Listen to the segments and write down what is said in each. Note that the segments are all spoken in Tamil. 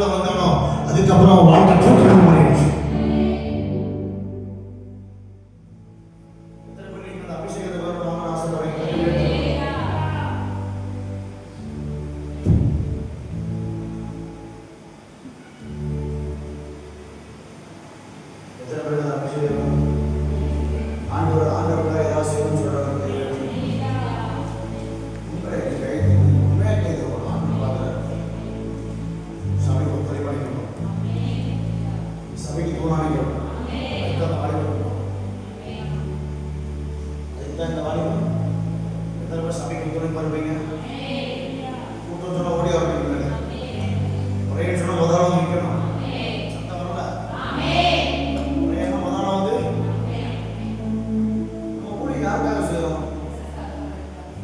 சபைக்குள்ள வந்தானோ அதுக்கப்புறம் வாழ்க்கை டோட்டலாக மாறிடுச்சு. அபிஷேகத்தை வரணும்னு ஆசைப்படுறீங்க. எத்தனை பேர் அபிஷேகம் ஆண்டவருக்காக ஏதாவது செய்யணும்னு சொல்றாங்க. சபைக்கு போனாங்க அதுதான் வாலிபம். அதுதான் இந்த வாலிபம். எத்தனை பேர் சபைக்கு போய் பாருப்பீங்க. கூட்டம் சொன்னா ஓடி வரணும். ஒரே சொன்னா முதலாவது நிற்கணும். சத்தம் வரல. ஒரே முதலாவது நம்ம கூட யாருக்காக செய்யணும்?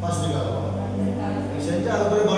பாஸ்டுக்காக. நீ செஞ்சா அது போய்